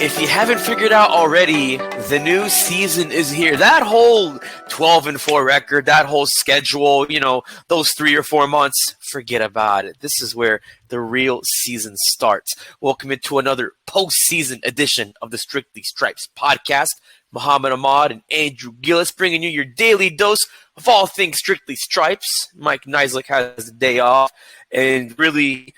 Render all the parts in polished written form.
If you haven't figured out already, the new season is here. That whole 12-4 record, that whole schedule, those 3 or 4 months, forget about it. This is where the real season starts. Welcome into another postseason edition of the Strictly Stripes podcast. Muhammad Ahmad and Andrew Gillis bringing you your daily dose of all things Strictly Stripes. Mike Neislick has the day off, and really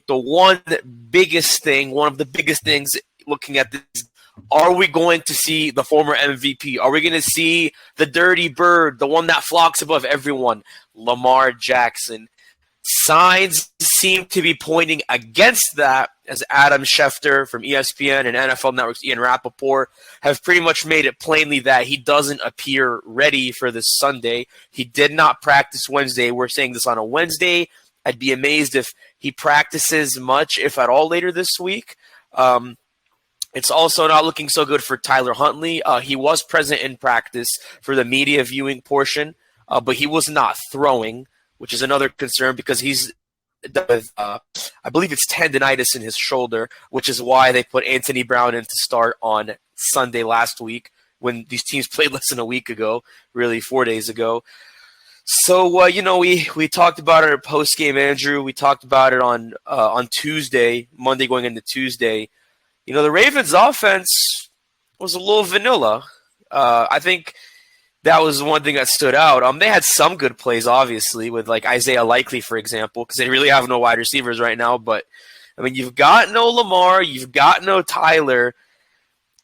one of the biggest things looking at this, are we going to see the former MVP? Are we going to see the dirty bird, the one that flocks above everyone, Lamar Jackson? Signs seem to be pointing against that, as Adam Schefter from ESPN and NFL Network's Ian Rappaport have pretty much made it plainly that he doesn't appear ready for this Sunday. He did not practice Wednesday. We're saying this on a Wednesday. I'd be amazed if he practices much, if at all, later this week. It's also not looking so good for Tyler Huntley. He was present in practice for the media viewing portion, but he was not throwing, which is another concern because he's with, I believe it's tendonitis in his shoulder, which is why they put Anthony Brown in to start on Sunday last week when these teams played less than a week ago, really 4 days ago. So, we talked about it at post-game, Andrew. We talked about it on Tuesday, Monday going into Tuesday. The Ravens' offense was a little vanilla. I think that was one thing that stood out. They had some good plays, obviously, with like Isaiah Likely, for example, because they really have no wide receivers right now. But, you've got no Lamar. You've got no Tyler.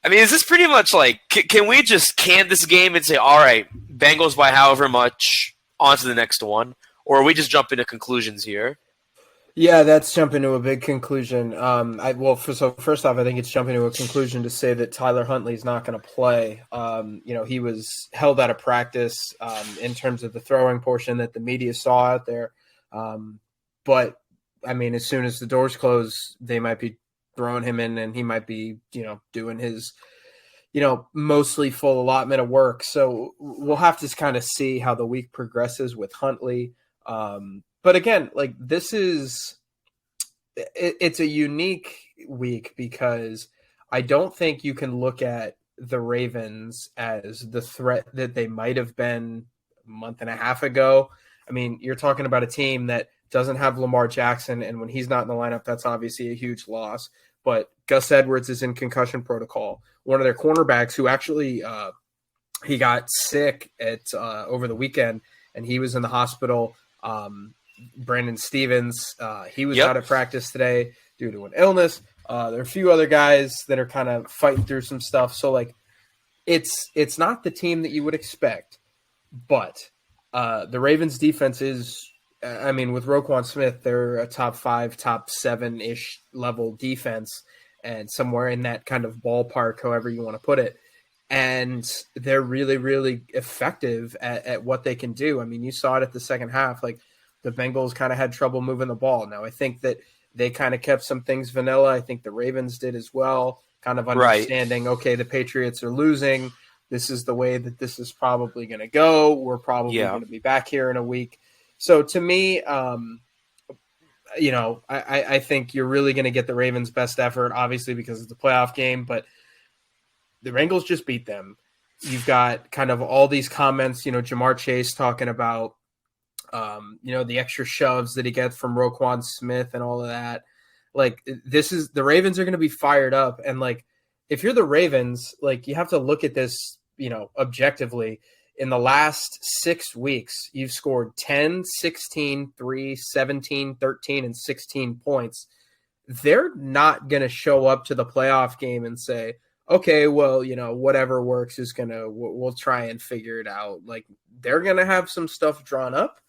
Is this pretty much like, can we just can this game and say, all right, Bengals by however much, on to the next one? Or are we just jumping to conclusions here? Yeah, that's jumping to a big conclusion. First off, I think it's jumping to a conclusion to say that Tyler Huntley is not going to play. He was held out of practice in terms of the throwing portion that the media saw out there. But as soon as the doors close, they might be throwing him in, and he might be, doing his, mostly full allotment of work. So we'll have to kind of see how the week progresses with Huntley. But again, it's a unique week because I don't think you can look at the Ravens as the threat that they might have been a month and a half ago. You're talking about a team that doesn't have Lamar Jackson, and when he's not in the lineup, that's obviously a huge loss. But Gus Edwards is in concussion protocol. One of their cornerbacks who actually he got sick over the weekend, and he was in the hospital. Brandon Stevens, he was out of practice today due to an illness. There are a few other guys that are kind of fighting through some stuff. So, it's not the team that you would expect. But the Ravens defense is, with Roquan Smith, they're a top 5, top 7-ish level defense, and somewhere in that kind of ballpark, however you want to put it. And they're really, really effective at what they can do. You saw it at the second half. The Bengals kind of had trouble moving the ball. Now, I think that they kind of kept some things vanilla. I think the Ravens did as well, kind of understanding, okay, the Patriots are losing. This is the way that this is probably going to go. We're probably going to be back here in a week. So to me, I think you're really going to get the Ravens' best effort, obviously, because it's a playoff game. But the Bengals just beat them. You've got kind of all these comments, Jamar Chase talking about, the extra shoves that he gets from Roquan Smith and all of that. The Ravens are going to be fired up. And if you're the Ravens, you have to look at this, objectively. In the last 6 weeks, you've scored 10, 16, 3, 17, 13, and 16 points. They're not going to show up to the playoff game and say, okay, well, whatever works is we'll try and figure it out. They're going to have some stuff drawn up.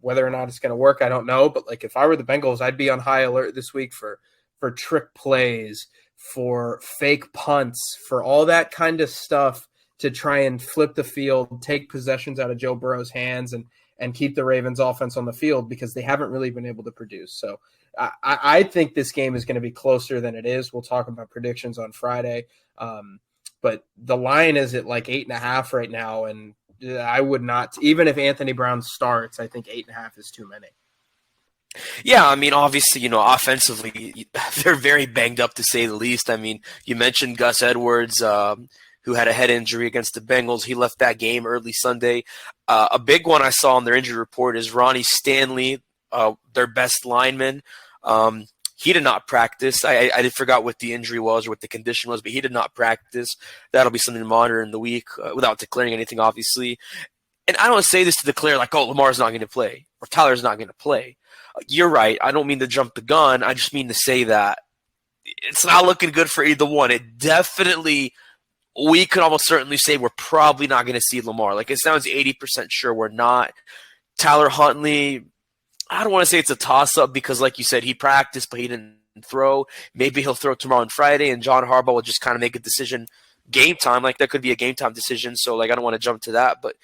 Whether or not it's going to work, I don't know. But if I were the Bengals, I'd be on high alert this week for trick plays, for fake punts, for all that kind of stuff to try and flip the field, take possessions out of Joe Burrow's hands, and keep the Ravens offense on the field, because they haven't really been able to produce. So I think this game is going to be closer than it is. We'll talk about predictions on Friday. But the line is at 8.5 right now, and I would not, even if Anthony Brown starts, I think 8.5 is too many. Yeah, I mean, obviously, offensively, they're very banged up to say the least. I mean, you mentioned Gus Edwards, who had a head injury against the Bengals. He left that game early Sunday. A big one I saw on their injury report is Ronnie Stanley, their best lineman. He did not practice. I did forgot what the injury was or what the condition was, but he did not practice. That'll be something to monitor in the week without declaring anything, obviously. And I don't say this to declare like, oh, Lamar's not going to play or Tyler's not going to play. You're right. I don't mean to jump the gun. I just mean to say that it's not looking good for either one. It definitely, we could almost certainly say we're probably not going to see Lamar. Like it sounds 80% sure we're not. Tyler Huntley, I don't want to say it's a toss-up because like you said, he practiced, but he didn't throw. Maybe he'll throw tomorrow and Friday, and John Harbaugh will just kind of make a decision game time. Like that could be a game time decision. So like I don't want to jump to that, but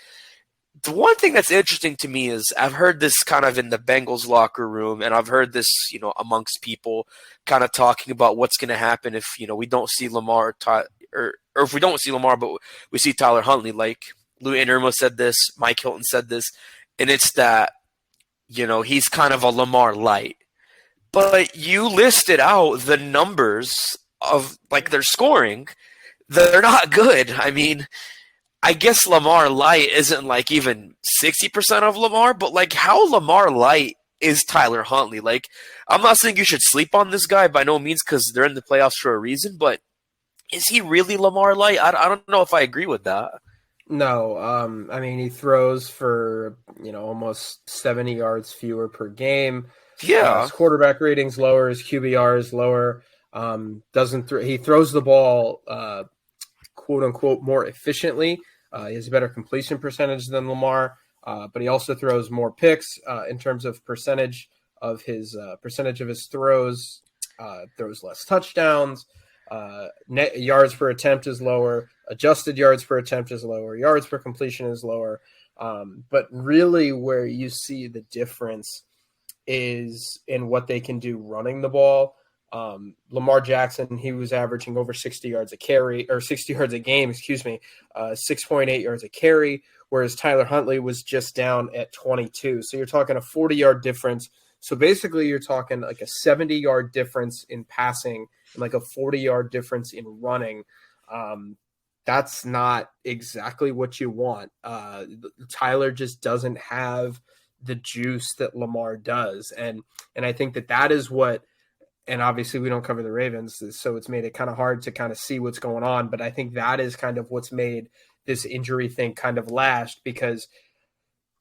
the one thing that's interesting to me is I've heard this kind of in the Bengals locker room, and I've heard this, amongst people kind of talking about what's going to happen if, we don't see Lamar or if we don't see Lamar, but we see Tyler Huntley. Like Lou Anarumo said this, Mike Hilton said this, and it's that, he's kind of a Lamar light. But you listed out the numbers of like their scoring. They're not good. I mean, I guess Lamar Light isn't like even 60% of Lamar, but like how Lamar Light is Tyler Huntley. Like, I'm not saying you should sleep on this guy by no means because they're in the playoffs for a reason, but is he really Lamar Light? I don't know if I agree with that. No, I mean he throws for almost 70 yards fewer per game. Yeah. His quarterback rating's lower, his QBR is lower. He throws the ball quote unquote more efficiently. He has a better completion percentage than Lamar, but he also throws more picks in terms of percentage of his throws. Throws less touchdowns. Net yards per attempt is lower. Adjusted yards per attempt is lower. Yards per completion is lower. But really, where you see the difference is in what they can do running the ball. Lamar Jackson, he was averaging over 60 yards a carry, or 60 yards a game, 6.8 yards a carry, whereas Tyler Huntley was just down at 22. So you're talking a 40-yard difference. So basically you're talking like a 70-yard difference in passing and like a 40-yard difference in running. That's not exactly what you want. Tyler just doesn't have the juice that Lamar does. And I think that is what, and obviously we don't cover the Ravens, so it's made it kind of hard to kind of see what's going on. But I think that is kind of what's made this injury thing kind of last, because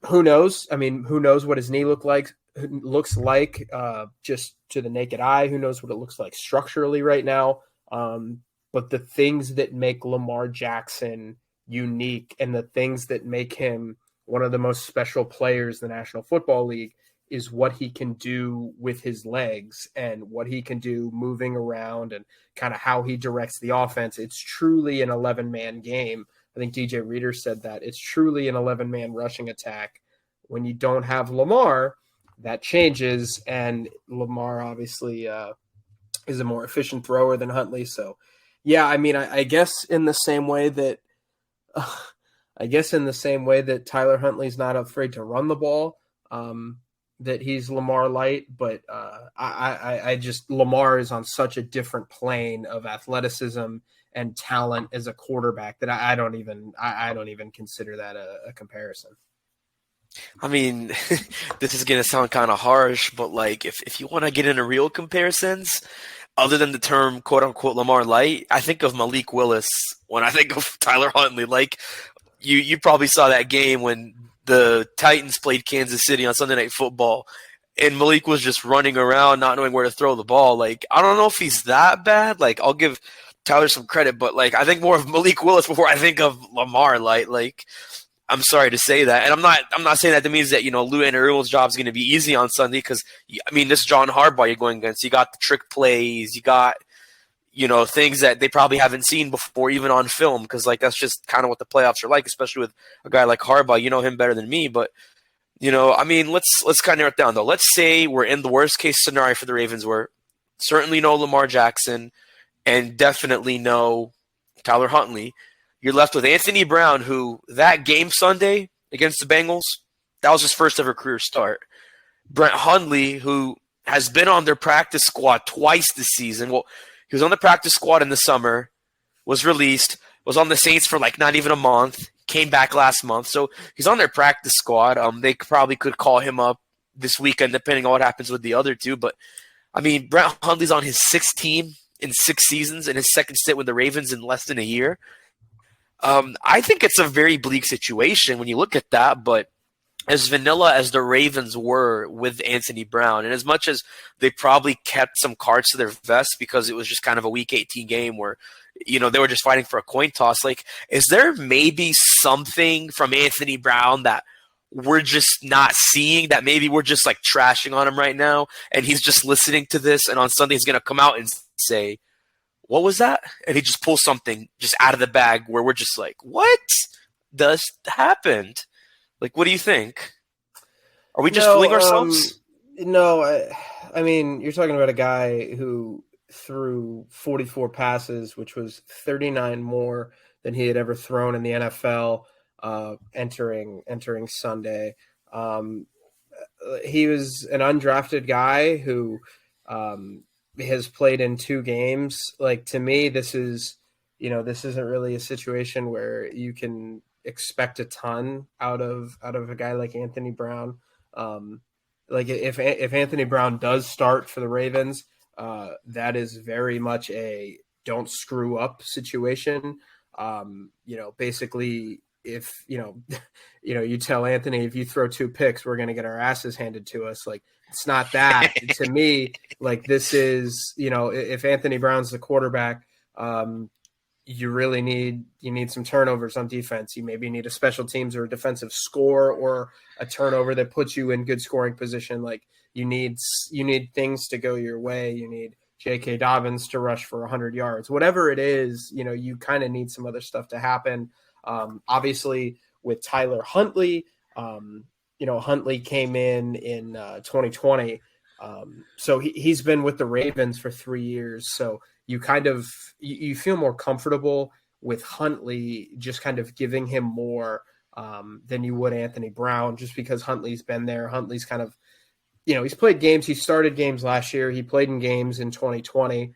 who knows? I mean, who knows what his knee looks like just to the naked eye? Who knows what it looks like structurally right now? But the things that make Lamar Jackson unique and the things that make him one of the most special players in the National Football League is what he can do with his legs and what he can do moving around and kind of how he directs the offense. It's truly an 11-man game. I think DJ Reader said that. It's truly an 11-man rushing attack. When you don't have Lamar, that changes, and Lamar obviously is a more efficient thrower than Huntley. So, yeah, I mean, I guess in the same way that Tyler Huntley's not afraid to run the ball, that he's Lamar light, but I just Lamar is on such a different plane of athleticism and talent as a quarterback that I don't even consider that a comparison. I mean, this is going to sound kind of harsh, but like if you want to get into real comparisons, other than the term quote unquote Lamar light, I think of Malik Willis when I think of Tyler Huntley. Like you probably saw that game when the Titans played Kansas City on Sunday Night Football, and Malik was just running around, not knowing where to throw the ball. Like, I don't know if he's that bad. Like, I'll give Tyler some credit, but like, I think more of Malik Willis before I think of Lamar. Like, I'm sorry to say that, and I'm not saying that means that Lou Anarumo's job is going to be easy on Sunday, because I mean, this is John Harbaugh you're going against. You got the trick plays, you got things that they probably haven't seen before, even on film, because like that's just kind of what the playoffs are like, especially with a guy like Harbaugh. You know him better than me, but I mean, let's kind of narrow it down though. Let's say we're in the worst case scenario for the Ravens, where certainly no Lamar Jackson and definitely no Tyler Huntley. You're left with Anthony Brown, who that game Sunday against the Bengals, that was his first ever career start. Brett Hundley, who has been on their practice squad twice this season. Well, he was on the practice squad in the summer, was released, was on the Saints for like not even a month, came back last month. So he's on their practice squad. They probably could call him up this weekend, depending on what happens with the other two. But I mean, Brett Hundley's on his sixth team in 6 seasons and his second stint with the Ravens in less than a year. I think it's a very bleak situation when you look at that, but as vanilla as the Ravens were with Anthony Brown, and as much as they probably kept some cards to their vest because it was just kind of a Week 18 game where, they were just fighting for a coin toss, like, is there maybe something from Anthony Brown that we're just not seeing, that maybe we're just like trashing on him right now, and he's just listening to this, and on Sunday he's going to come out and say, what was that? And he just pulls something just out of the bag where we're just like, what just happened? Like, what do you think? Are we just fooling ourselves? No, I mean, you're talking about a guy who threw 44 passes, which was 39 more than he had ever thrown in the NFL entering Sunday. He was an undrafted guy who has played in 2 games. Like, to me, this isn't really a situation where you can expect a ton out of a guy like Anthony Brown. Like, if Anthony Brown does start for the Ravens, that is very much a don't screw up situation. Basically, if you tell Anthony, if you throw 2 picks, we're going to get our asses handed to us. Like, it's not that. To me, like, this is, if Anthony Brown's the quarterback, you really need some turnovers on defense. You maybe need a special teams or a defensive score or a turnover that puts you in good scoring position. Like, you need things to go your way. You need J.K. Dobbins to rush for 100 yards. Whatever it is, you kind of need some other stuff to happen. Obviously, with Tyler Huntley, Huntley came in 2020. So he's been with the Ravens for 3 years. So you kind of you feel more comfortable with Huntley, just kind of giving him more than you would Anthony Brown, just because Huntley's been there. Huntley's kind of, he's played games. He started games last year. He played in games in 2020.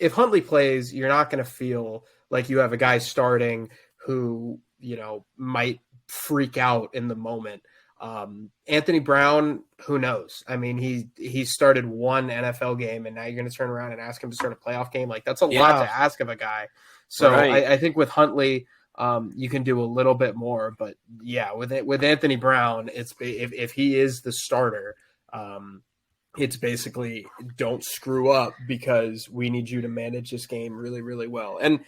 If Huntley plays, you're not going to feel like you have a guy starting who, might freak out in the moment. Anthony Brown, who knows? I mean, he started 1 NFL game, and now you're going to turn around and ask him to start a playoff game. Like, that's a lot to ask of a guy. So right. I think with Huntley, you can do a little bit more. But yeah, with Anthony Brown, it's if he is the starter, it's basically don't screw up because we need you to manage this game really, really well. And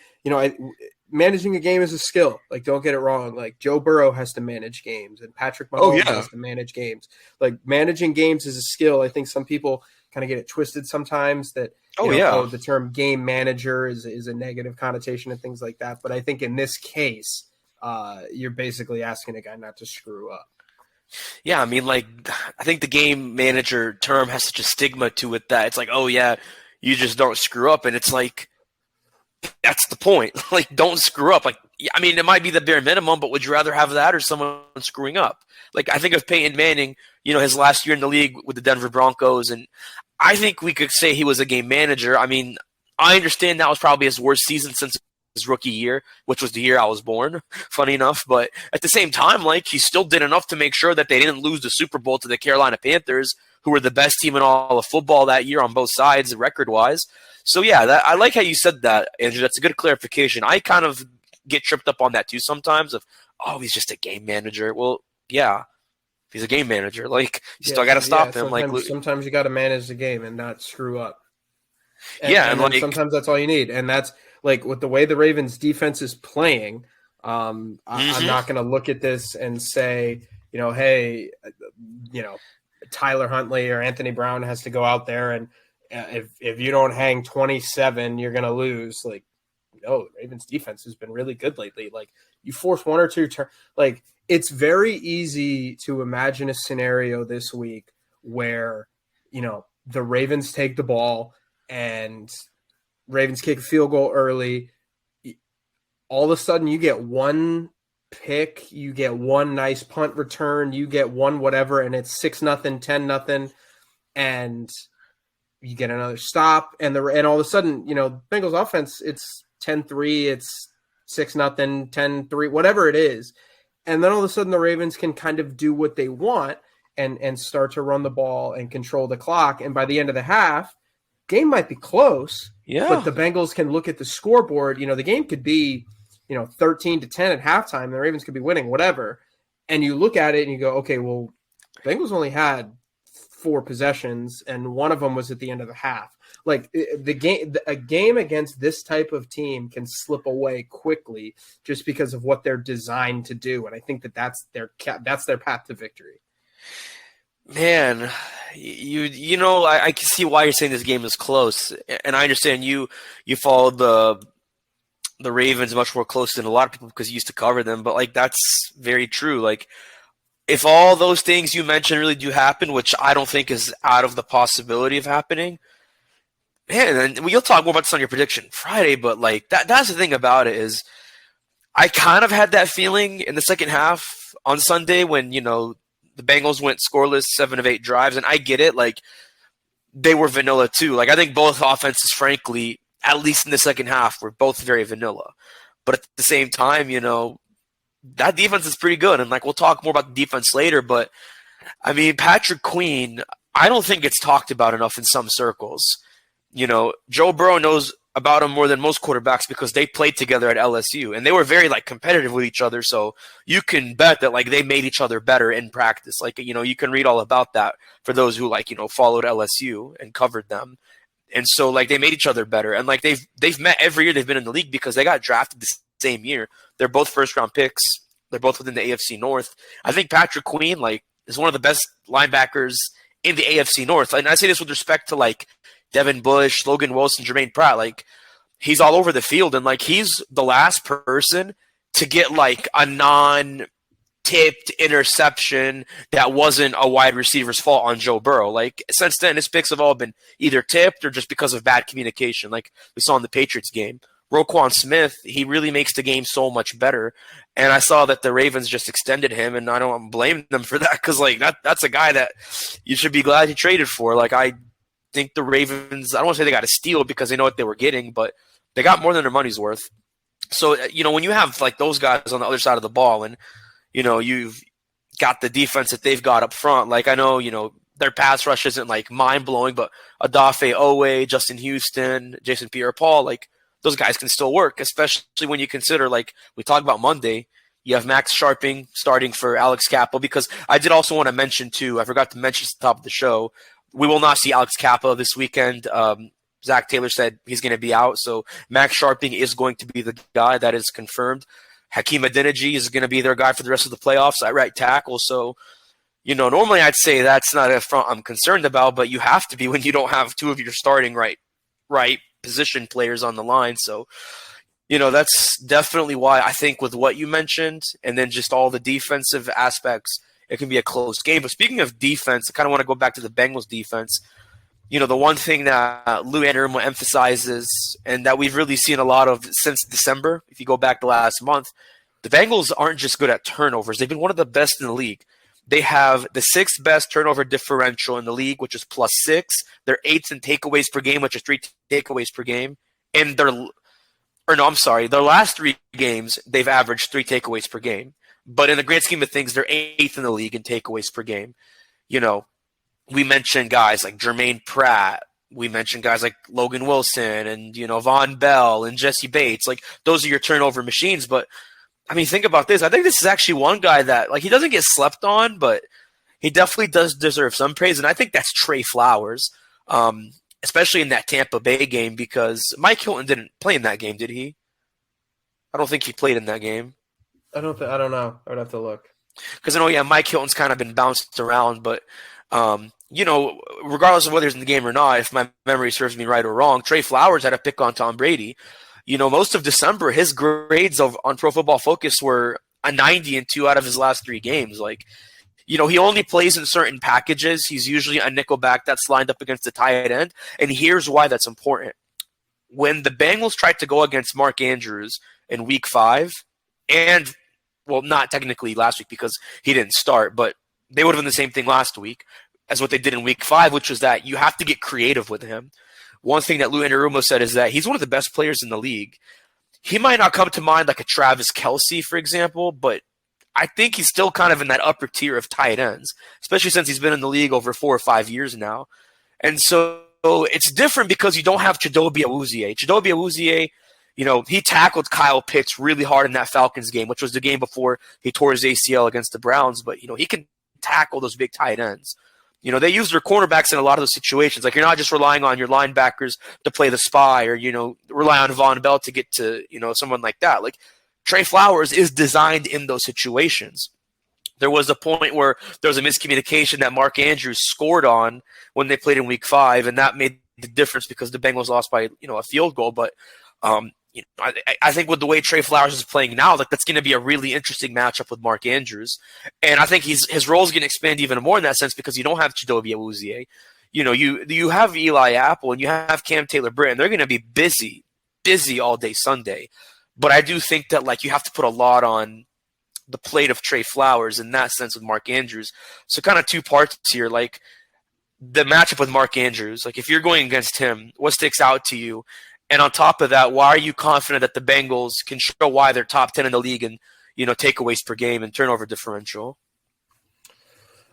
managing a game is a skill. Like, don't get it wrong. Like, Joe Burrow has to manage games, and Patrick Mahomes has to manage games. Like, managing games is a skill. I think some people kind of get it twisted sometimes that the term game manager is a negative connotation and things like that. But I think in this case, you're basically asking a guy not to screw up. Yeah, I mean, like, I think the game manager term has such a stigma to it that it's like, oh yeah, you just don't screw up, and it's like, that's the point. Like, don't screw up. Like, I mean, it might be the bare minimum, but would you rather have that or someone screwing up? Like, I think of Peyton Manning, his last year in the league with the Denver Broncos, and I think we could say he was a game manager. I mean, I understand that was probably his worst season since his rookie year, which was the year I was born, funny enough. But at the same time, like, he still did enough to make sure that they didn't lose the Super Bowl to the Carolina Panthers, who were the best team in all of football that year on both sides, record-wise. So, yeah, I like how you said that, Andrew. That's a good clarification. I kind of get tripped up on that, too, sometimes, of, oh, he's just a game manager. Well, yeah, he's a game manager. Like, you still got to stop him. Sometimes you got to manage the game and not screw up. And like, sometimes that's all you need. And that's, like, with the way the Ravens defense is playing, I'm not going to look at this and say, hey, Tyler Huntley or Anthony Brown has to go out there and if you don't hang 27, you're going to lose. Like, no, Ravens defense has been really good lately. Like, you force 1 or 2 like, it's very easy to imagine a scenario this week where, the Ravens take the ball and Ravens kick a field goal early. All of a sudden you get one pick, you get one nice punt return, you get one whatever, and it's 6-0, 10-0, and you get another stop, and all of a sudden, Bengals offense, it's 10-3, it's 6-0, 10-3, whatever it is. And then all of a sudden the Ravens can kind of do what they want and start to run the ball and control the clock. And by the end of the half, game might be close, but the Bengals can look at the scoreboard. The game could be, 13-10 at halftime. The Ravens could be winning, whatever. And you look at it and you go, okay, well, Bengals only had 4 possessions, and one of them was at the end of the half. Like a game against this type of team can slip away quickly just because of what they're designed to do, and I think that's their path to victory. Man, I can see why you're saying this game is close, and I understand you follow the Ravens much more close than a lot of people because you used to cover them, but like that's very true. Like, if all those things you mentioned really do happen, which I don't think is out of the possibility of happening, man, and you'll talk more about this on your prediction Friday, but like that's the thing about it is I kind of had that feeling in the second half on Sunday when, the Bengals went scoreless 7 of 8 drives, and I get it, like they were vanilla too. Like I think both offenses, frankly, at least in the second half, were both very vanilla. But at the same time, that defense is pretty good. And like we'll talk more about the defense later, but I mean Patrick Queen, I don't think it's talked about enough in some circles. Joe Burrow knows about him more than most quarterbacks because they played together at LSU and they were very like competitive with each other. So you can bet that like they made each other better in practice. Like, you can read all about that for those who like, followed LSU and covered them. And so like they made each other better. And like they've met every year they've been in the league because they got drafted the same year. They're both first round picks. They're both within the AFC North. I think Patrick Queen like is one of the best linebackers in the AFC North. And I say this with respect to like Devin Bush, Logan Wilson, Jermaine Pratt. Like he's all over the field, and like he's the last person to get like a non-tipped interception that wasn't a wide receiver's fault on Joe Burrow. Like since then, his picks have all been either tipped or just because of bad communication, like we saw in the Patriots game. Roquan Smith, he really makes the game so much better. And I saw that the Ravens just extended him, and I don't blame them for that because like that's a guy that you should be glad you traded for. Like I think the Ravens, I don't want to say they got a steal because they know what they were getting, but they got more than their money's worth. So, when you have like those guys on the other side of the ball and, you've got the defense that they've got up front, like I know, their pass rush isn't like mind blowing, but Odafe Owe, Justin Houston, Jason Pierre-Paul, like those guys can still work, especially when you consider, like we talked about Monday, you have Max Sharping starting for Alex Cappa, because I did also want to mention too, I forgot to mention at the top of the show, we will not see Alex Cappa this weekend. Zach Taylor said he's going to be out, so Max Sharping is going to be the guy. That is confirmed. Hakeem Adeniji is going to be their guy for the rest of the playoffs at right tackle. So, normally I'd say that's not a front I'm concerned about, but you have to be when you don't have 2 of your starting right position players on the line. So, that's definitely why I think with what you mentioned and then just all the defensive aspects, it can be a close game. But speaking of defense, I kind of want to go back to the Bengals defense. The one thing that Lou Anarumo emphasizes and that we've really seen a lot of since December, if you go back the last month, the Bengals aren't just good at turnovers. They've been one of the best in the league. They have the 6th best turnover differential in the league, which is +6. They're 8th in takeaways per game, which is 3 takeaways per game. And their last 3 games, they've averaged 3 takeaways per game. But in the grand scheme of things, they're 8th in the league in takeaways per game. We mentioned guys like Jermaine Pratt. We mentioned guys like Logan Wilson and, Von Bell and Jesse Bates. Like, those are your turnover machines. But, I mean, think about this. I think this is actually one guy that, like, he doesn't get slept on, but he definitely does deserve some praise. And I think that's Trey Flowers, especially in that Tampa Bay game, because Mike Hilton didn't play in that game, did he? I don't think he played in that game. I don't know. I would have to look. Because I know, Mike Hilton's kind of been bounced around, but regardless of whether he's in the game or not, if my memory serves me right or wrong, Trey Flowers had a pick on Tom Brady. Most of December, his grades on Pro Football Focus were a 90 in 2 out of his last 3 games. Like, he only plays in certain packages. He's usually a nickelback that's lined up against the tight end. And here's why that's important. When the Bengals tried to go against Mark Andrews in week 5, and well, not technically last week because he didn't start, but they would have done the same thing last week as what they did in week 5, which was that you have to get creative with him. One thing that Lou Anarumo said is that he's one of the best players in the league. He might not come to mind like a Travis Kelce, for example, but I think he's still kind of in that upper tier of tight ends, especially since he's been in the league over 4 or 5 years now. And so it's different because you don't have Chidobe Awuzie. Chidobe Awuzie, he tackled Kyle Pitts really hard in that Falcons game, which was the game before he tore his ACL against the Browns. But, he can tackle those big tight ends. They use their cornerbacks in a lot of those situations. Like, you're not just relying on your linebackers to play the spy or, rely on Von Bell to get to, someone like that. Like, Trey Flowers is designed in those situations. There was a point where there was a miscommunication that Mark Andrews scored on when they played in week 5, and that made the difference because the Bengals lost by, a field goal. But, I think with the way Trey Flowers is playing now, like, that's going to be a really interesting matchup with Mark Andrews. And I think his role is going to expand even more in that sense because you don't have Chidobe Awuzie. You have Eli Apple and you have Cam Taylor-Britt. They're going to be busy all day Sunday. But I do think that, like, you have to put a lot on the plate of Trey Flowers in that sense with Mark Andrews. So kind of 2 parts here. Like, the matchup with Mark Andrews, like, if you're going against him, what sticks out to you? And on top of that, why are you confident that the Bengals can show why they're top 10 in the league in, takeaways per game and turnover differential?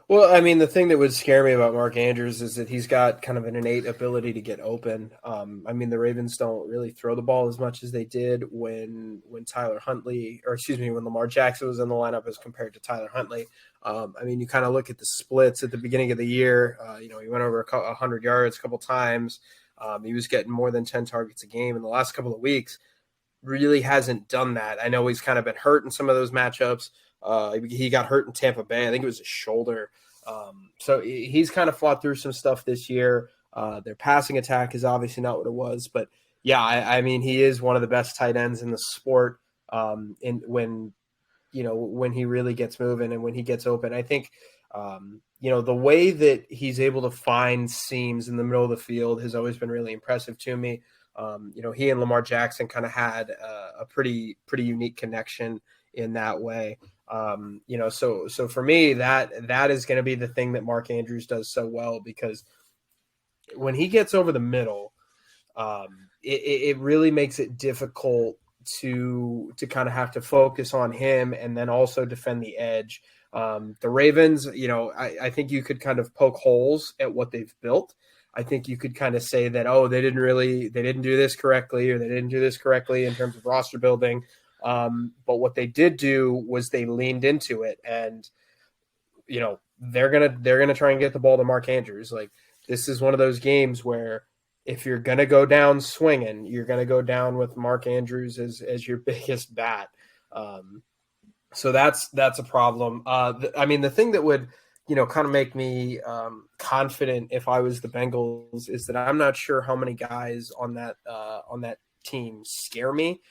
Well, I mean, the thing that would scare me about Mark Andrews is that he's got kind of an innate ability to get open. I mean, the Ravens don't really throw the ball as much as they did when Lamar Jackson was in the lineup as compared to Tyler Huntley. I mean, you kind of look at the splits at the beginning of the year. He went over 100 yards a couple times. He was getting more than 10 targets a game in the last couple of weeks. Really hasn't done that. I know he's kind of been hurt in some of those matchups. He got hurt in Tampa Bay. I think it was his shoulder. So he's kind of fought through some stuff this year. Their passing attack is obviously not what it was, but yeah, I mean, he is one of the best tight ends in the sport. When he really gets moving and when he gets open, I think, the way that he's able to find seams in the middle of the field has always been really impressive to me. He and Lamar Jackson kind of had a pretty unique connection in that way. So for me, that is going to be the thing that Mark Andrews does so well, because when he gets over the middle, it really makes it difficult to kind of have to focus on him and then also defend the edge. The Ravens, I think you could kind of poke holes at what they've built. I think you could kind of say that, they didn't do this correctly, or they didn't do this correctly in terms of roster building. But what they did do was they leaned into it, and they're gonna try and get the ball to Mark Andrews. Like, this is one of those games where if you're gonna go down swinging, you're gonna go down with Mark Andrews as your biggest bat. So that's a problem. I mean, the thing that would kind of make me confident if I was the Bengals is that I'm not sure how many guys on that team scare me.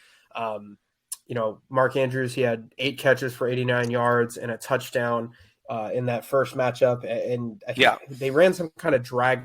Mark Andrews, he had 8 catches for 89 yards and a touchdown in that first matchup. And I think they ran some kind of drag.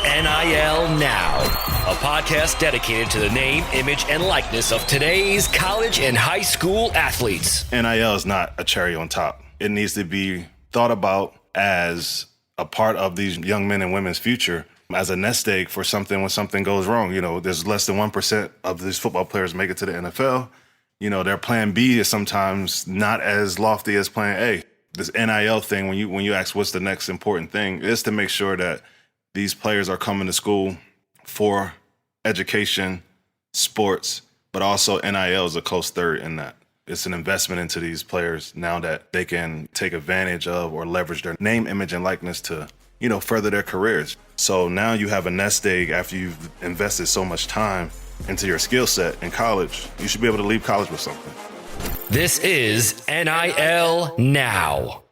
NIL Now, a podcast dedicated to the name, image, and likeness of today's college and high school athletes. NIL is not a cherry on top. It needs to be thought about as a part of these young men and women's future, as a nest egg for something when something goes wrong. There's less than 1% of these football players make it to the NFL. Their plan B is sometimes not as lofty as plan A. This NIL thing, when you ask what's the next important thing, is to make sure that these players are coming to school for education, sports, but also NIL is a close third in that. It's an investment into these players now that they can take advantage of or leverage their name, image, and likeness to, further their careers. So now you have a nest egg after you've invested so much time into your skill set in college. You should be able to leave college with something. This is NIL Now.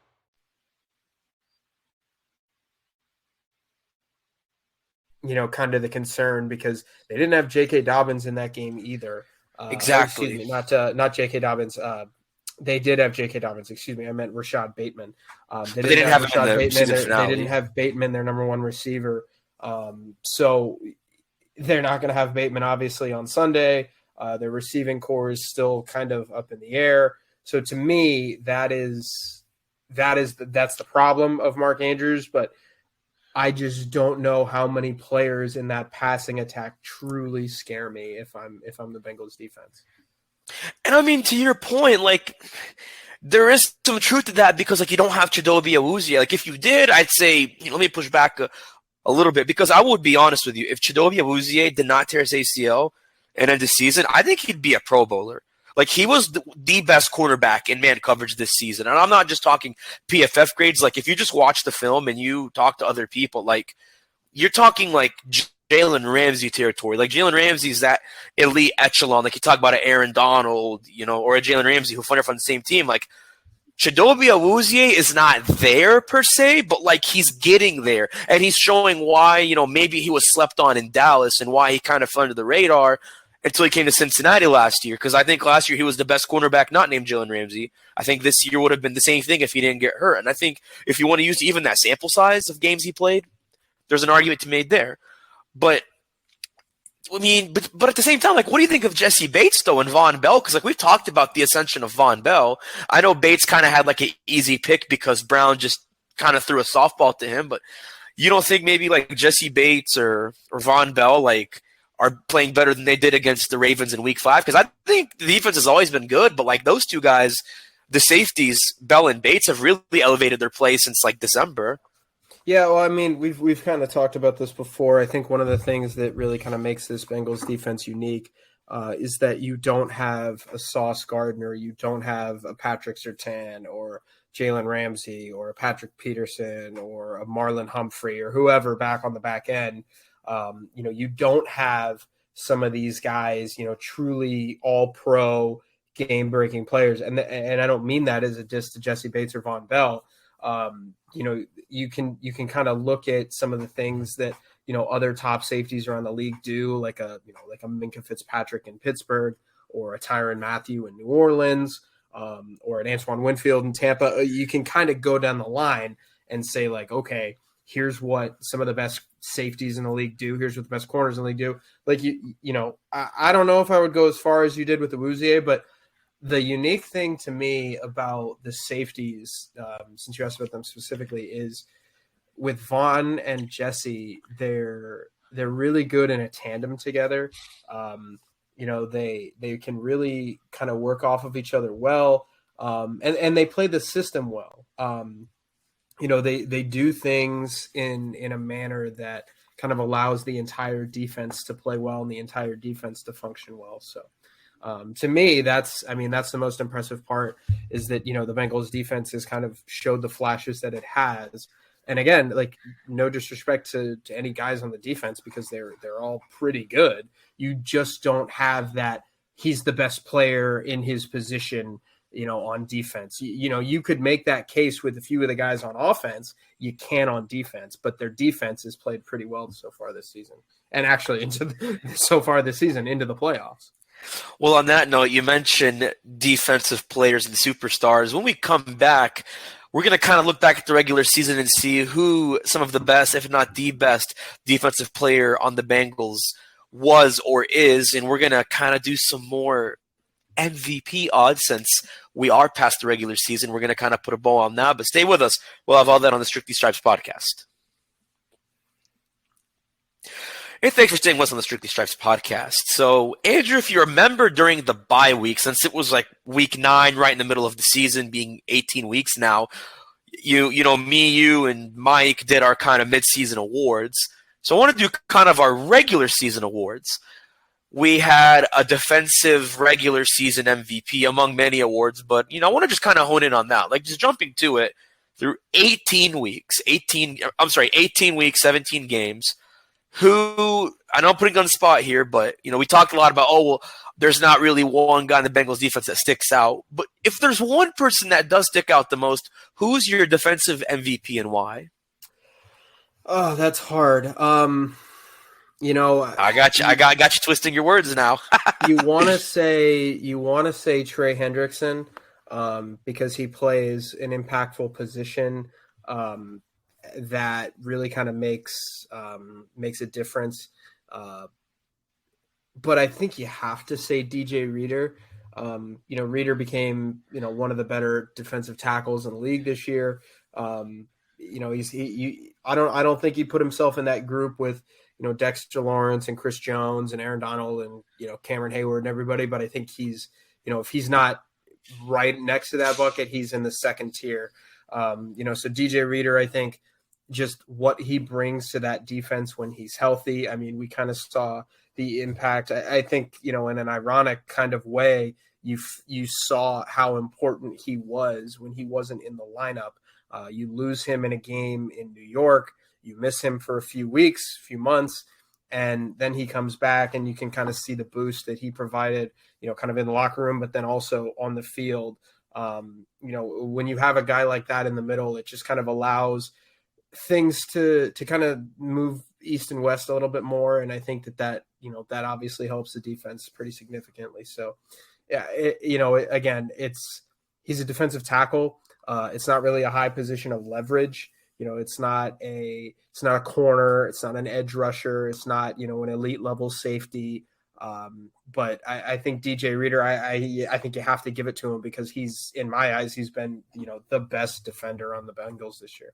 Kind of the concern, because they didn't have J.K. Dobbins in that game either. Exactly. Excuse me, not J.K. Dobbins. They did have J.K. Dobbins. Excuse me. I meant Rashad Bateman. They didn't have Rashad Bateman. They didn't have Bateman, their number one receiver. So they're not going to have Bateman obviously on Sunday. Their receiving core is still kind of up in the air. So to me, that's the problem of Mark Andrews. But I just don't know how many players in that passing attack truly scare me if I'm the Bengals defense. And I mean, to your point, like, there is some truth to that because, like, you don't have Chidobe Awuzie. Like, if you did, I'd say, let me push back a little bit, because I would be honest with you. If Chidobe Awuzie did not tear his ACL and end the season, I think he'd be a Pro Bowler. Like, he was the best cornerback in man coverage this season. And I'm not just talking PFF grades. Like, if you just watch the film and you talk to other people, like, you're talking, like, Jalen Ramsey territory. Like, Jalen Ramsey's that elite echelon. Like, you talk about an Aaron Donald, or a Jalen Ramsey who funded from the same team. Like, Chidobe Awuzie is not there per se, but, like, he's getting there. And he's showing why, maybe he was slept on in Dallas and why he kind of fell under the radar until he came to Cincinnati last year. Because I think last year he was the best cornerback not named Jalen Ramsey. I think this year would have been the same thing if he didn't get hurt. And I think if you want to use even that sample size of games he played, there's an argument to be made there. But I mean, but at the same time, like, what do you think of Jesse Bates though and Von Bell? Because, like, we've talked about the ascension of Von Bell. I know Bates kind of had like an easy pick because Brown just kind of threw a softball to him. But you don't think maybe like Jesse Bates or Von Bell like are playing better than they did against the Ravens in Week 5? Because I think the defense has always been good, but like those two guys, the safeties, Bell and Bates, have really elevated their play since like December. Yeah, well, I mean, we've kind of talked about this before. I think one of the things that really kind of makes this Bengals defense unique is that you don't have a Sauce Gardner, you don't have a Patrick Surtain or Jalen Ramsey or a Patrick Peterson or a Marlon Humphrey or whoever back on the back end. You don't have some of these guys, truly all-pro game-breaking players. And I don't mean that as a diss to Jesse Bates or Von Bell. You can kind of look at some of the things that, other top safeties around the league do, like a Minkah Fitzpatrick in Pittsburgh or a Tyrann Mathieu in New Orleans, or an Antoine Winfield in Tampa. You can kind of go down the line and say, like, okay, here's what some of the best safeties in the league do. Here's what the best corners in the league do. Like, I don't know if I would go as far as you did with the Awuzie, but the unique thing to me about the safeties, since you asked about them specifically, is with Vaughn and Jesse, they're really good in a tandem together. They can really kind of work off of each other well, and they play the system well. They do things in a manner that kind of allows the entire defense to play well and the entire defense to function well. So to me, that's the most impressive part, is that, the Bengals defense has kind of showed the flashes that it has. And again, like, no disrespect to any guys on the defense, because they're all pretty good. You just don't have that he's the best player in his position, on defense. You could make that case with a few of the guys on offense. You can on defense, but their defense has played pretty well so far this season, and actually into the playoffs. Well, on that note, you mentioned defensive players and superstars. When we come back, we're going to kind of look back at the regular season and see who some of the best, if not the best, defensive player on the Bengals was or is, and we're going to kind of do some more MVP odds since we are past the regular season. We're going to kind of put a bow on that, but stay with us. We'll have all that on the Strictly Stripes podcast. Hey, thanks for staying with us on the Strictly Stripes podcast. So, Andrew, if you remember during the bye week, since it was like week 9, right in the middle of the season, being 18 weeks now, you and Mike did our kind of mid-season awards. So I want to do kind of our regular season awards. We had a defensive regular season MVP among many awards, but, I want to just kind of hone in on that. Like, just jumping to it, through 18 weeks, 17 games, who, I know I'm putting on the spot here, but, we talked a lot about, there's not really one guy in the Bengals defense that sticks out. But if there's one person that does stick out the most, who's your defensive MVP and why? Oh, that's hard. I got you twisting your words now. you want to say Trey Hendrickson, because he plays an impactful position, that really kind of makes a difference. but I think you have to say DJ Reader. Reader became, one of the better defensive tackles in the league this year. I don't think he put himself in that group with, Dexter Lawrence and Chris Jones and Aaron Donald and, Cameron Hayward and everybody. But I think he's, if he's not right next to that bucket, he's in the second tier. So DJ Reader, I think just what he brings to that defense when he's healthy. I mean, we kind of saw the impact. I think, in an ironic kind of way, you saw how important he was when he wasn't in the lineup. You lose him in a game in New York, you miss him for a few weeks, few months, and then he comes back and you can kind of see the boost that he provided, kind of in the locker room, but then also on the field. When you have a guy like that in the middle, it just kind of allows things to kind of move east and west a little bit more. And I think that obviously helps the defense pretty significantly. So, yeah, he's a defensive tackle. It's not really a high position of leverage. It's not a corner. It's not an edge rusher. It's not, an elite level safety. But I think DJ Reader, I think you have to give it to him because he's, in my eyes, he's been, the best defender on the Bengals this year.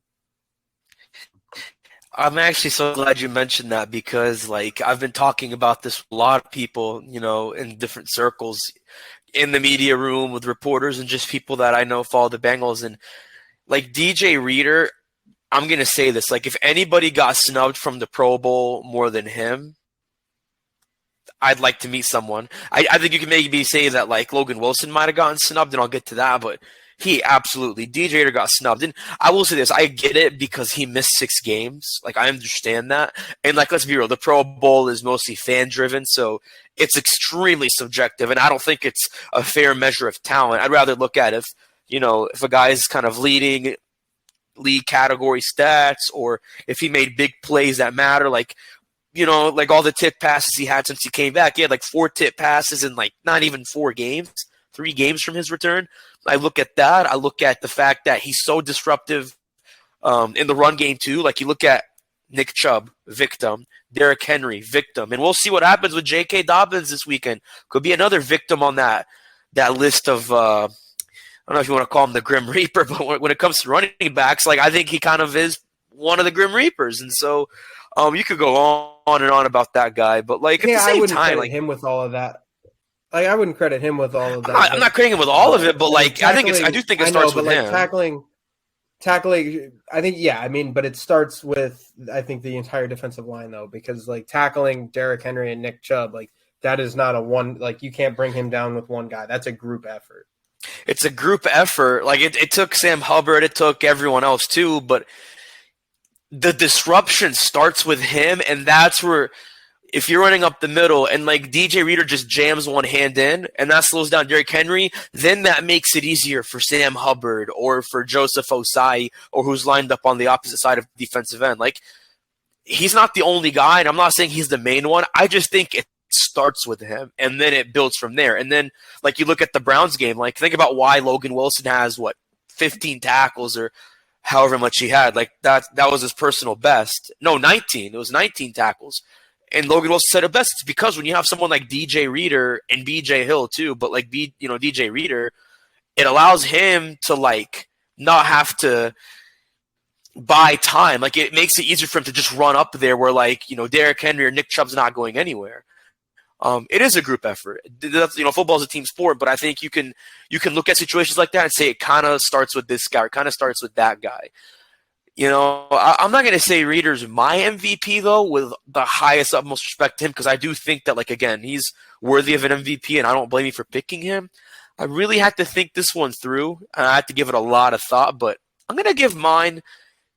I'm actually so glad you mentioned that because, I've been talking about this with a lot of people, in different circles, in the media room with reporters and just people that I know follow the Bengals. And, DJ Reader, I'm going to say this. If anybody got snubbed from the Pro Bowl more than him, I'd like to meet someone. I think you can maybe say that, Logan Wilson might have gotten snubbed, and I'll get to that, but he absolutely, DJ Reader got snubbed. And I will say this, I get it because he missed 6 games. I understand that. And let's be real, the Pro Bowl is mostly fan driven, so it's extremely subjective. And I don't think it's a fair measure of talent. I'd rather look at if a guy's kind of leading league category stats or if he made big plays that matter, all the tip passes he had since he came back. He had 4 tip passes in not even 4 games, 3 games from his return. I look at that. I look at the fact that he's so disruptive in the run game too. You look at Nick Chubb, victim. Derrick Henry, victim. And we'll see what happens with J.K. Dobbins this weekend. Could be another victim on that list of I don't know if you want to call him the Grim Reaper, but when it comes to running backs, I think he kind of is one of the Grim Reapers. And so you could go on and on about that guy. But, at the same time, him with all of that. I wouldn't credit him with all of that. I'm not crediting him with all of it, but I do think it starts with him. Tackling, I think, yeah. I mean, but it starts with, I think, the entire defensive line though, because tackling Derrick Henry and Nick Chubb, that is not a one. You can't bring him down with one guy. That's a group effort. It's a group effort. It took Sam Hubbard, it took everyone else too, but the disruption starts with him, and that's where. If you're running up the middle and DJ Reader just jams one hand in and that slows down Derrick Henry, then that makes it easier for Sam Hubbard or for Joseph Osai or who's lined up on the opposite side of the defensive end. He's not the only guy, and I'm not saying he's the main one. I just think it starts with him, and then it builds from there. And then, you look at the Browns game, think about why Logan Wilson has, 15 tackles or however much he had. That was his personal best. No, 19. It was 19 tackles. And Logan Wilson said it best. It's because when you have someone like DJ Reader and BJ Hill too, but DJ Reader, it allows him to not have to buy time. It makes it easier for him to just run up there where Derrick Henry or Nick Chubb's not going anywhere. It is a group effort. Football is a team sport, but I think you can look at situations like that and say it kind of starts with this guy or kind of starts with that guy. I'm not going to say Reader's my MVP, though, with the highest, utmost respect to him, because I do think that, again, he's worthy of an MVP, and I don't blame you for picking him. I really had to think this one through, and I had to give it a lot of thought, but I'm going to give mine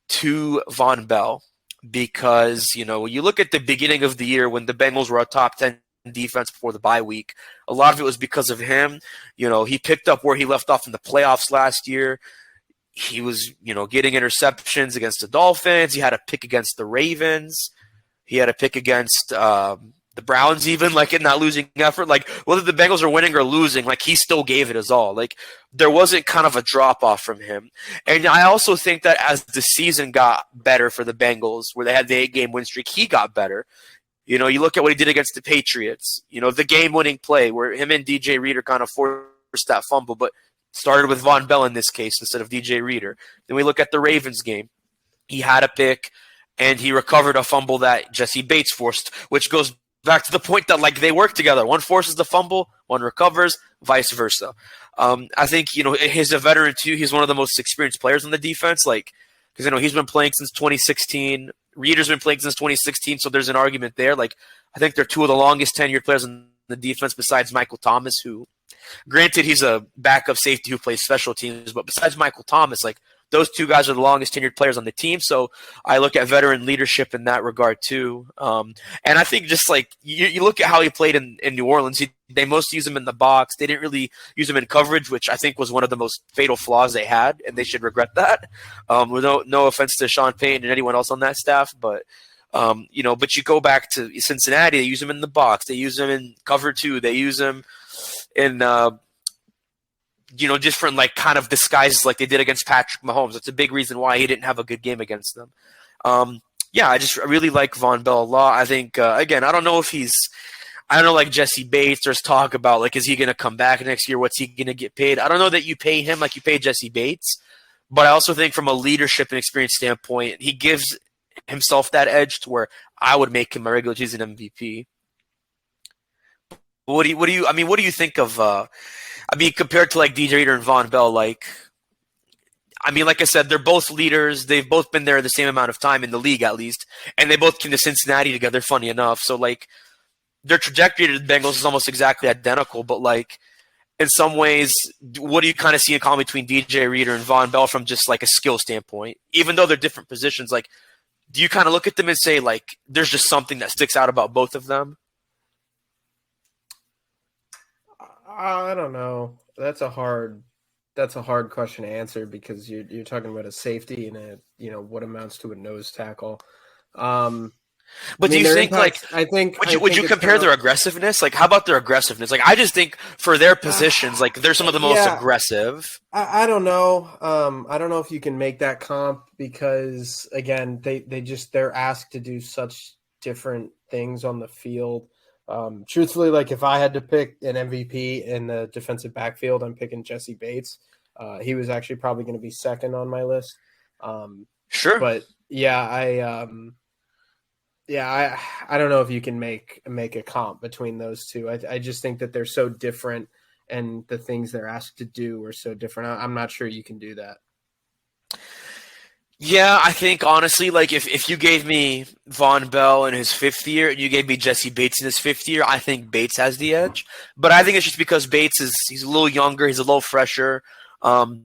to Von Bell because, when you look at the beginning of the year when the Bengals were a top 10 defense before the bye week, a lot of it was because of him. He picked up where he left off in the playoffs last year. He was, getting interceptions against the Dolphins. He had a pick against the Ravens. He had a pick against the Browns even, in that losing effort. Whether the Bengals are winning or losing, he still gave it his all. There wasn't kind of a drop-off from him. And I also think that as the season got better for the Bengals, where they had the 8-game win streak, he got better. You know, you look at what he did against the Patriots. You know, the game-winning play where him and DJ Reader kind of forced that fumble, but started with Von Bell in this case instead of DJ Reader. Then we look at the Ravens game. He had a pick, and he recovered a fumble that Jesse Bates forced, which goes back to the point that, like, they work together. One forces the fumble, one recovers, vice versa. I think, you know, he's a veteran too. He's one of the most experienced players on the defense, like, because, you know, he's been playing since 2016. Reader's been playing since 2016, so there's an argument there. Like, I think they're two of the longest tenured players on the defense besides Michael Thomas, who, granted, he's a backup safety who plays special teams, but besides Michael Thomas, like, those two guys are the longest tenured players on the team, so I look at veteran leadership in that regard too. And I think just like you look at how he played in New Orleans, they most use him in the box. They didn't really use him in coverage, which I think was one of the most fatal flaws they had, and they should regret that. With no offense to Sean Payton and anyone else on that staff, but you know, but you go back to Cincinnati, they use him in the box, they use him in cover two, they use him in you know, different like kind of disguises like they did against Patrick Mahomes. That's a big reason why he didn't have a good game against them. Yeah, I really like Von Bell a lot. I think, again, I don't know, like Jesse Bates, there's talk about, like, is he going to come back next year? What's he going to get paid? I don't know that you pay him like you pay Jesse Bates, but I also think from a leadership and experience standpoint, he gives himself that edge to where I would make him a regular season MVP. What do you think of, compared to like DJ Reader and Von Bell, like I said, they're both leaders. They've both been there the same amount of time in the league, at least, and they both came to Cincinnati together. Funny enough, so like their trajectory to the Bengals is almost exactly identical. But like in some ways, what do you kind of see in common between DJ Reader and Von Bell from just like a skill standpoint? Even though they're different positions, like do you kind of look at them and say like there's just something that sticks out about both of them? I don't know. That's a hard question to answer because you're talking about a safety and what amounts to a nose tackle. But do you think would you compare their aggressiveness? Like, how about their aggressiveness? Like, I just think for their positions, like they're some of the most aggressive. I don't know. I don't know if you can make that comp because again, they're asked to do such different things on the field. Truthfully, like if I had to pick an MVP in the defensive backfield, I'm picking Jesse Bates. He was actually probably going to be second on my list. Sure. But yeah, I don't know if you can make a comp between those two. I just think that they're so different and the things they're asked to do are so different. I'm not sure you can do that. Yeah, I think honestly, like if you gave me Von Bell in his fifth year and you gave me Jesse Bates in his fifth year, I think Bates has the edge. But I think it's just because he's a little younger, he's a little fresher. Bell's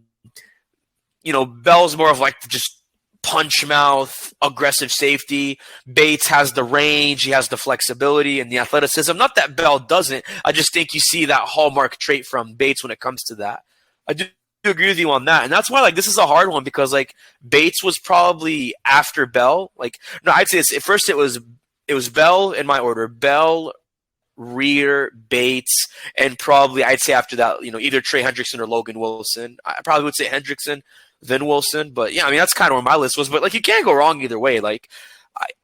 more of like just punch mouth, aggressive safety. Bates has the range, he has the flexibility and the athleticism. Not that Bell doesn't. I just think you see that hallmark trait from Bates when it comes to that. I do agree with you on that, and that's why like this is a hard one because like Bates was probably after Bell. Like no, I'd say at first it was Bell in my order: Bell, Reader, Bates, and probably I'd say after that either Trey Hendrickson or Logan Wilson. I probably would say Hendrickson, then Wilson, but yeah, I mean that's kind of where my list was. But like you can't go wrong either way. Like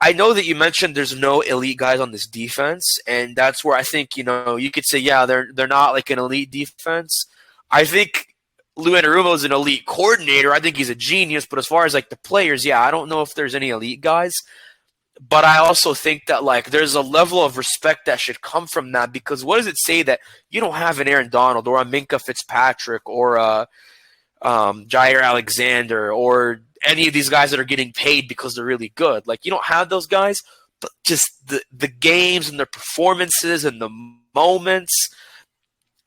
I know that you mentioned there's no elite guys on this defense, and that's where I think you could say yeah they're not like an elite defense. I think Lou Anarumo is an elite coordinator. I think he's a genius. But as far as like the players, yeah, I don't know if there's any elite guys. But I also think that like there's a level of respect that should come from that because what does it say that you don't have an Aaron Donald or a Minka Fitzpatrick or a Jair Alexander or any of these guys that are getting paid because they're really good? Like you don't have those guys, but just the games and the performances and the moments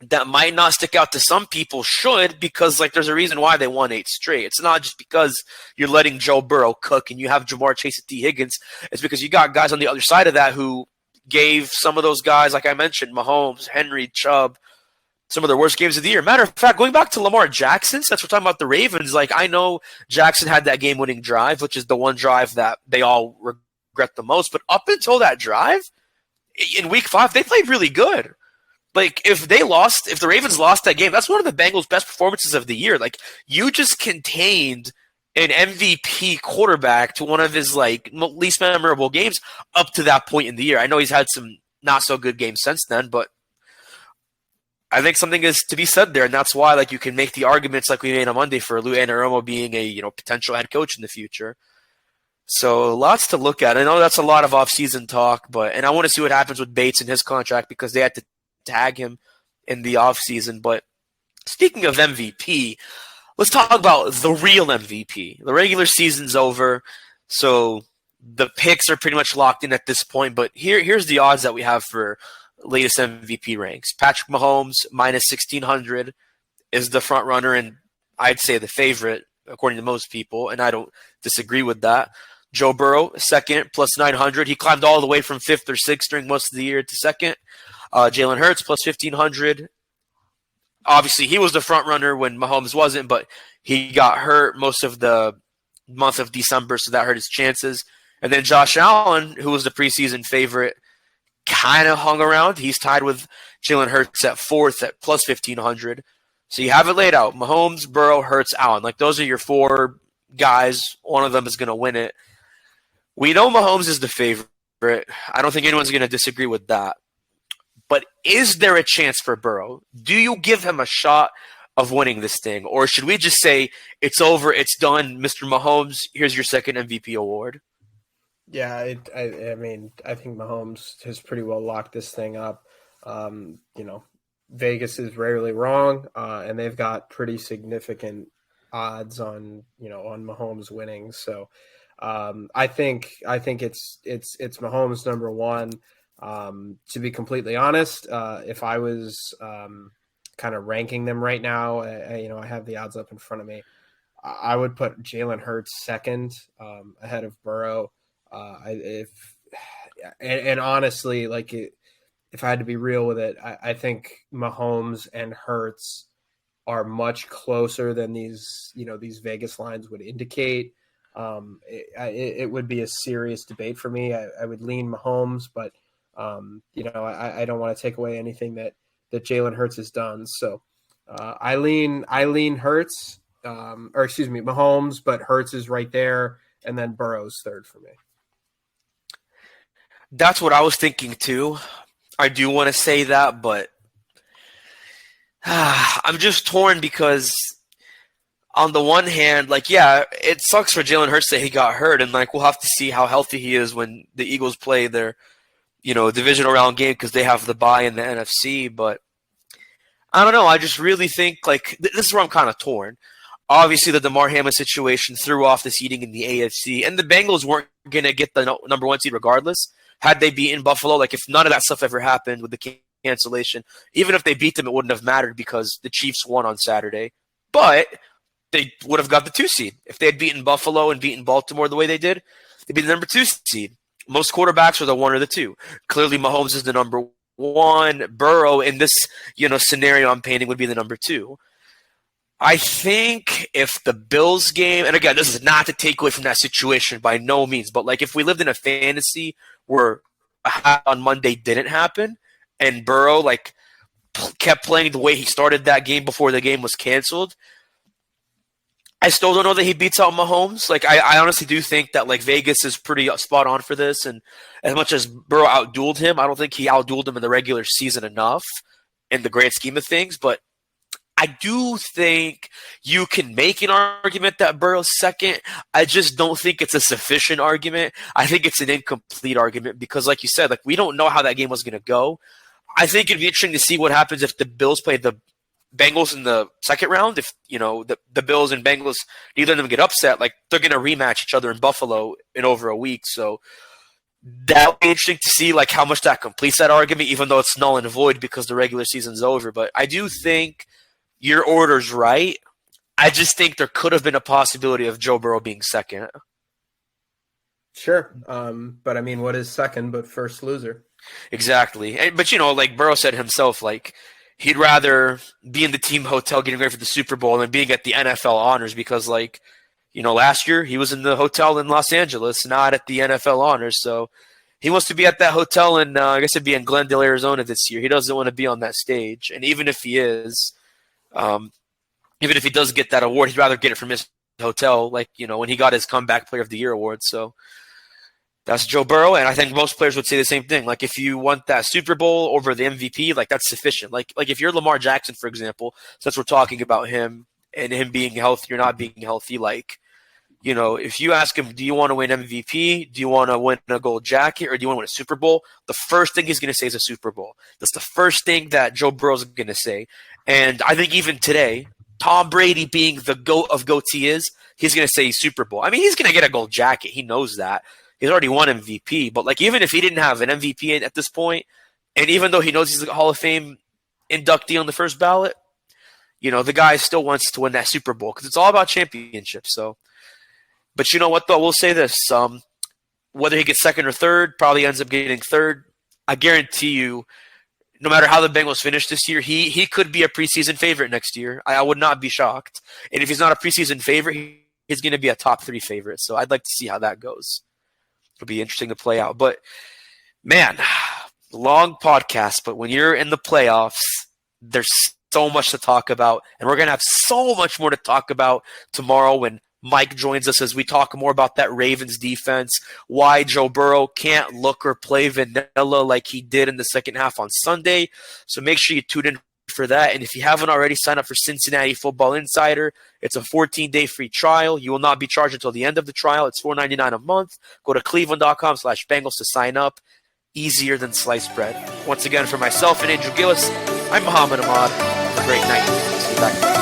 that might not stick out to some people should because like there's a reason why they won 8 straight. It's not just because you're letting Joe Burrow cook and you have Jamar Chase and T. Higgins. It's because you got guys on the other side of that who gave some of those guys, like I mentioned, Mahomes, Henry, Chubb, some of their worst games of the year. Matter of fact, going back to Lamar Jackson, since we're talking about the Ravens, like I know Jackson had that game-winning drive, which is the one drive that they all regret the most. But up until that drive, in Week 5, they played really good. Like, if the Ravens lost that game, that's one of the Bengals' best performances of the year. Like, you just contained an MVP quarterback to one of his like least memorable games up to that point in the year. I know he's had some not so good games since then, but I think something is to be said there, and that's why like you can make the arguments like we made on Monday for Lou Anarumo being a potential head coach in the future. So lots to look at. I know that's a lot of offseason talk, and I want to see what happens with Bates and his contract because they had to tag him in the offseason. But speaking of MVP, let's talk about the real MVP. The regular season's over, so the picks are pretty much locked in at this point. But here's the odds that we have for latest MVP ranks. Patrick Mahomes, minus 1,600, is the front runner, and I'd say the favorite, according to most people, and I don't disagree with that. Joe Burrow, second, plus 900. He climbed all the way from fifth or sixth during most of the year to second. Jalen Hurts, plus 1,500. Obviously, he was the front runner when Mahomes wasn't, but he got hurt most of the month of December, so that hurt his chances. And then Josh Allen, who was the preseason favorite, kind of hung around. He's tied with Jalen Hurts at fourth at plus 1,500. So you have it laid out. Mahomes, Burrow, Hurts, Allen. Like those are your four guys. One of them is going to win it. We know Mahomes is the favorite. I don't think anyone's going to disagree with that. But is there a chance for Burrow? Do you give him a shot of winning this thing? Or should we just say, it's over, it's done, Mr. Mahomes, here's your second MVP award? Yeah, I mean, I think Mahomes has pretty well locked this thing up. Vegas is rarely wrong, and they've got pretty significant odds on Mahomes winning. So I think it's Mahomes number one. To be completely honest, if I was kind of ranking them right now, I have the odds up in front of me. I would put Jalen Hurts second, ahead of Burrow. Honestly, like if I had to be real with it, I think Mahomes and Hurts are much closer than these Vegas lines would indicate. It would be a serious debate for me. I would lean Mahomes, but I don't want to take away anything that Jalen Hurts has done. So I lean Hurts, Mahomes, but Hurts is right there, and then Burrow's third for me. That's what I was thinking too. I do want to say that, but I'm just torn because on the one hand, it sucks for Jalen Hurts that he got hurt, and we'll have to see how healthy he is when the Eagles play their, divisional round game because they have the bye in the NFC. But I don't know. I just really think this is where I'm kind of torn. Obviously, the Damar Hamlin situation threw off the seeding in the AFC, and the Bengals weren't going to get the number one seed regardless. Had they beaten Buffalo, if none of that stuff ever happened with the cancellation, even if they beat them, it wouldn't have mattered because the Chiefs won on Saturday. But they would have got the 2 seed. If they had beaten Buffalo and beaten Baltimore the way they did, they'd be the number 2 seed. Most quarterbacks are the 1 or the 2. Clearly, Mahomes is the number 1. Burrow, in this scenario I'm painting, would be the number 2. I think if the Bills game, and again, this is not to take away from that situation by no means, but if we lived in a fantasy where on Monday didn't happen and Burrow kept playing the way he started that game before the game was canceled, I still don't know that he beats out Mahomes. I honestly do think that Vegas is pretty spot on for this, and as much as Burrow outdueled him, I don't think he outdueled him in the regular season enough in the grand scheme of things, but I do think you can make an argument that Burrow's second. I just don't think it's a sufficient argument. I think it's an incomplete argument because, like you said, we don't know how that game was going to go. I think it'd be interesting to see what happens if the Bills play the Bengals in the second round. If, the Bills and Bengals, neither of them get upset, they're going to rematch each other in Buffalo in over a week. So that'll be interesting to see, how much that completes that argument, even though it's null and void because the regular season's over. But I do think your order's right. I just think there could have been a possibility of Joe Burrow being second. Sure. But I mean, what is second but first loser? Exactly. But, Burrow said himself, he'd rather be in the team hotel getting ready for the Super Bowl than being at the NFL honors because, last year he was in the hotel in Los Angeles, not at the NFL honors. So he wants to be at that hotel in, I guess it'd be in Glendale, Arizona this year. He doesn't want to be on that stage. And even if he is, even if he does get that award, he'd rather get it from his hotel, like, when he got his comeback player of the year award. So that's Joe Burrow, and I think most players would say the same thing. Like, if you want that Super Bowl over the MVP, like, that's sufficient. Like if you're Lamar Jackson, for example, since we're talking about him and him being healthy or not being healthy, like, if you ask him, do you want to win MVP? Do you want to win a gold jacket? Or do you want to win a Super Bowl? The first thing he's going to say is a Super Bowl. That's the first thing that Joe Burrow's going to say. And I think even today, Tom Brady being the GOAT of GOATs he's going to say Super Bowl. I mean, he's going to get a gold jacket. He knows that. He's already won MVP. But, like, even if he didn't have an MVP at this point, and even though he knows he's a Hall of Fame inductee on the first ballot, the guy still wants to win that Super Bowl because it's all about championships. So, but you know what, though? We'll say this. Whether he gets second or third, probably ends up getting third. I guarantee you, no matter how the Bengals finish this year, he could be a preseason favorite next year. I would not be shocked. And if he's not a preseason favorite, he's going to be a top 3 favorite. So I'd like to see how that goes. It'll be interesting to play out. But, man, long podcast. But when you're in the playoffs, there's so much to talk about. And we're going to have so much more to talk about tomorrow when Mike joins us as we talk more about that Ravens defense, why Joe Burrow can't look or play vanilla like he did in the second half on Sunday. So make sure you tune in for that. And if you haven't already signed up for Cincinnati Football Insider, it's a 14-day free trial. You will not be charged until the end of the trial. It's $4.99 a month. Go to cleveland.com/Bengals to sign up. Easier than sliced bread. Once again, for myself and Andrew Gillis, I'm Muhammad Ahmad. Have a great night. See you back.